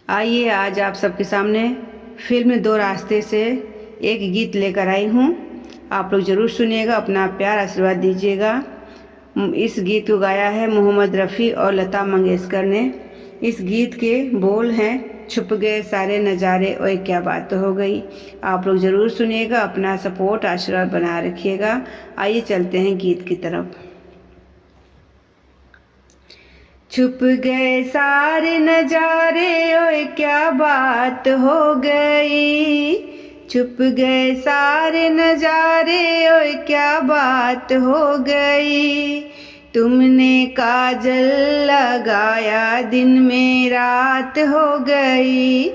आइए आज आप सबके सामने फिल्म दो रास्ते से एक गीत लेकर आई हूँ। आप लोग ज़रूर सुनिएगा, अपना प्यार आशीर्वाद दीजिएगा। इस गीत को गाया है मोहम्मद रफ़ी और लता मंगेशकर ने। इस गीत के बोल हैं, छुप गए सारे नज़ारे ओए क्या बात हो गई। आप लोग ज़रूर सुनिएगा, अपना सपोर्ट आशीर्वाद बना रखिएगा। आइए चलते हैं गीत की तरफ। छुप गए सारे नजारे ओए क्या बात हो गई। छुप गए सारे नजारे ओए क्या बात हो गई। तुमने काजल लगाया दिन में रात हो गई।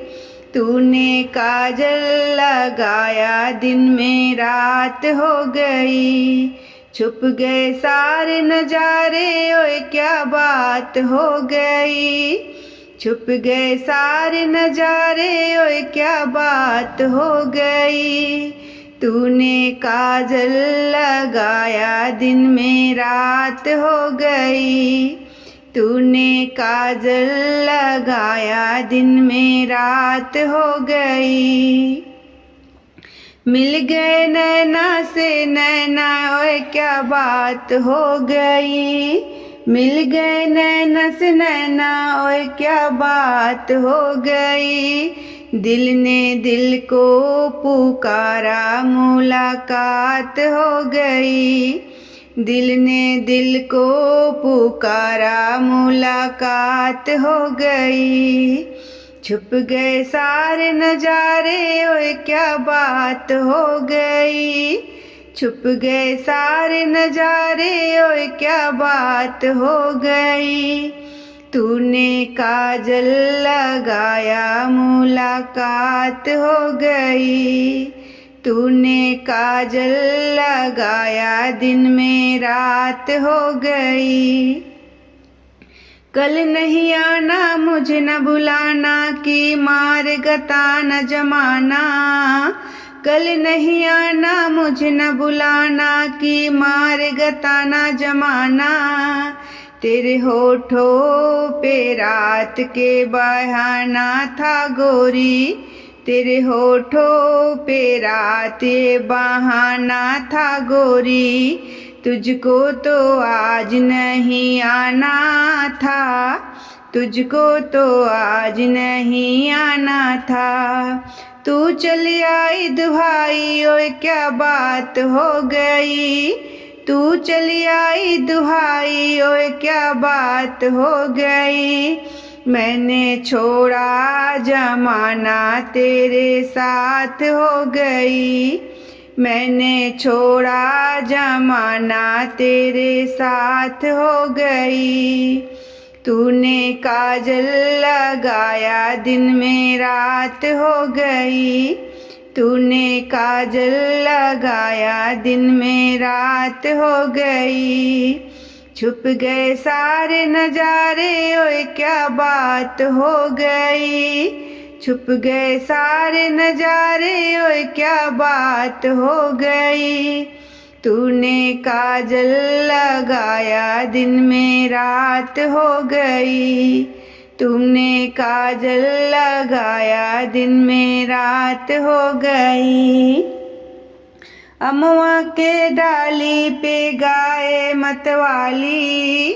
तूने काजल लगाया दिन में रात हो गई। छुप गए सारे नजारे ओए क्या बात हो गई। छुप गए सारे नजारे ओए क्या बात हो गई। तूने काजल लगाया दिन में रात हो गई। तूने काजल लगाया दिन में रात हो गई। मिल गए नैना से नैना ओए क्या बात हो गई। मिल गए नैना से नैना ओए क्या बात हो गई। दिल ने दिल को पुकारा मुलाकात हो गई। दिल ने दिल को पुकारा मुलाकात हो गई। छुप गए सारे नजारे ओए क्या बात हो गई। छुप गए सारे नजारे ओए क्या बात हो गई। तूने काजल लगाया मुलाकात हो गई। तूने काजल लगाया दिन में रात हो गई। कल नहीं आना मुझे न बुलाना कि मार गता न जमाना। कल नहीं आना मुझे न बुलाना कि मार गता न जमाना। तेरे होठों पे रात के बहाना था गोरी। तेरे होठों पे रात बहाना था गोरी। तुझको तो आज नहीं आना था। तुझको तो आज नहीं आना था। तू चली आई दुहाई ओए क्या बात हो गई। तू चली आई दुहाई ओए क्या बात हो गई। मैंने छोड़ा जमाना तेरे साथ हो गई। मैंने छोड़ा जमाना तेरे साथ हो गई। तूने काजल लगाया दिन में रात हो गई। तूने काजल लगाया दिन में रात हो गई। छुप गए सारे नजारे ओए क्या बात हो गई। छुप गए सारे नजारे ओए क्या बात हो गई। तूने काजल लगाया दिन में रात हो गई। तुमने काजल लगाया दिन में रात हो गई। अमवा के डाली पे गाए मतवाली।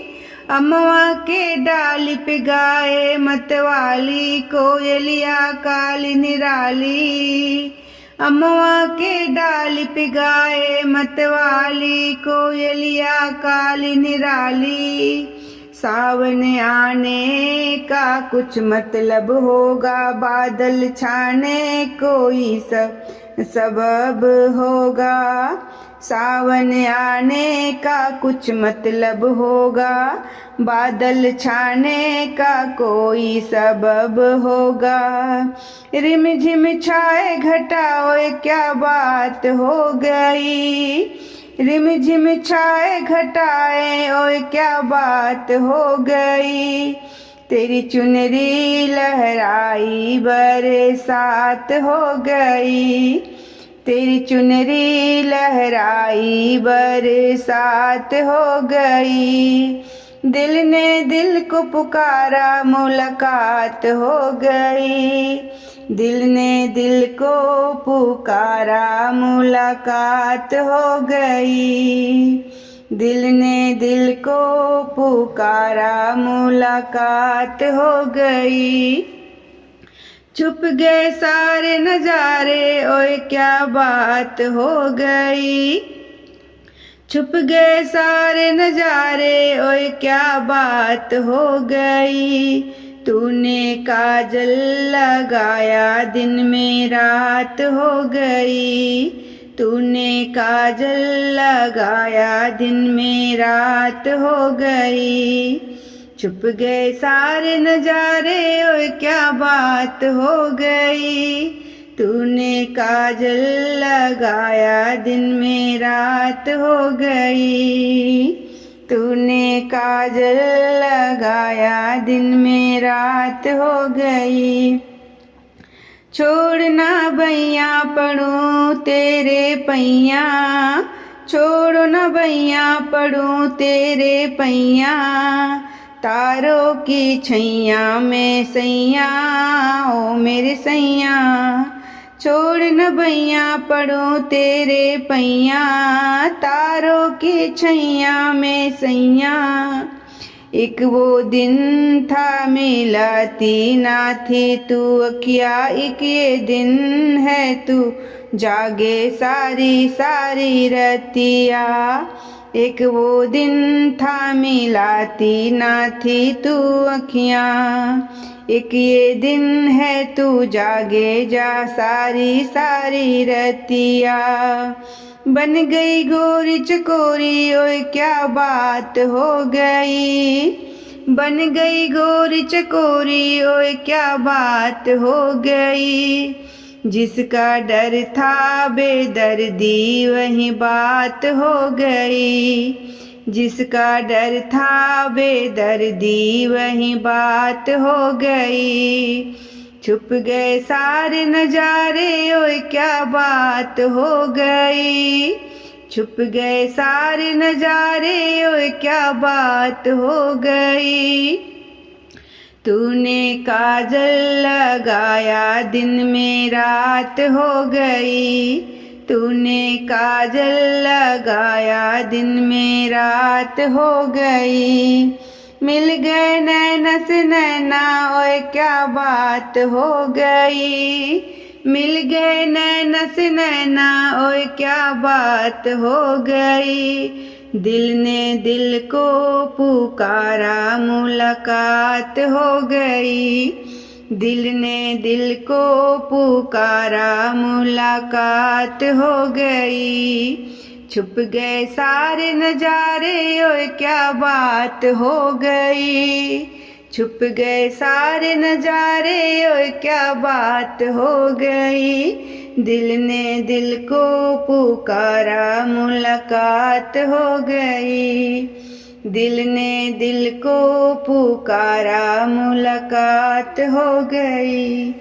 अमवा के डाली पे गाए मतवाली कोयलिया काली निराली। अमवा के डाली पे गाए मतवाली कोयलिया काली निराली। सावन आने का कुछ मतलब होगा। बादल छाने कोई सबब होगा। सावन आने का कुछ मतलब होगा। बादल छाने का कोई सबब होगा। रिम झिम छाए घटा ओए क्या बात हो गई। रिम झिम छाए घटाए ओए क्या बात हो गई। तेरी चुनरी लहराई बरसात हो गई। तेरी चुनरी लहराई बरसात हो गई। दिल ने दिल को पुकारा, मुलाकात हो गई। दिल ने दिल को पुकारा, मुलाकात हो गई। दिल ने दिल को पुकारा, मुलाकात हो गई। छुप गए सारे नजारे, ओए क्या बात हो गई। छुप गए सारे नजारे, ओए क्या बात हो गई। तूने काजल लगाया, दिन में रात हो गई। तूने काजल लगाया, दिन में रात हो गई। छुप गए सारे नजारे, ओए क्या बात हो गई। तूने काजल लगाया, दिन में रात हो गई। तूने काजल लगाया, दिन में रात हो गई। छोड़ना भैया पड़ूं तेरे पैया, छोड़ो न भैया पड़ूं तेरे पैया। तारों की छैया में सैया, ओ मेरे सैया। छोड़ न भैया पड़ूं तेरे पैया, तारों की छैया में सैया। एक वो दिन था मिलाती ना थी तू अखिया, एक ये दिन है तू जागे सारी सारी रतिया। एक वो दिन था मिलाती ना थी तू अखियाँ, एक ये दिन है तू जागे जा सारी सारी रतिया। बन गई गोरी चकोरी, ओए क्या बात हो गई। बन गई गोरी चकोरी, ओए क्या बात हो गई। जिसका डर था बेदर्दी, वही बात हो गई। जिसका डर था बेदर्दी, वही बात हो गई। छुप गए सारे नजारे, ओए क्या बात हो गई। छुप गए सारे नजारे, ओए क्या बात हो गई। तूने काजल लगाया, दिन में रात हो गई। तूने काजल लगाया, दिन में रात हो गई। मिल गए नैना से नैना, ओए क्या बात हो गई। मिल गए नैना से नैना, ओए क्या बात हो गई। दिल ने दिल को पुकारा, मुलाकात हो गई। दिल ने दिल को पुकारा, मुलाकात हो गई। छुप गए सारे नजारे, ओए क्या बात हो गई। छुप गए सारे नजारे, ओए क्या बात हो गई। दिल ने दिल को पुकारा, मुलाकात हो गई। दिल ने दिल को पुकारा, मुलाकात हो गई।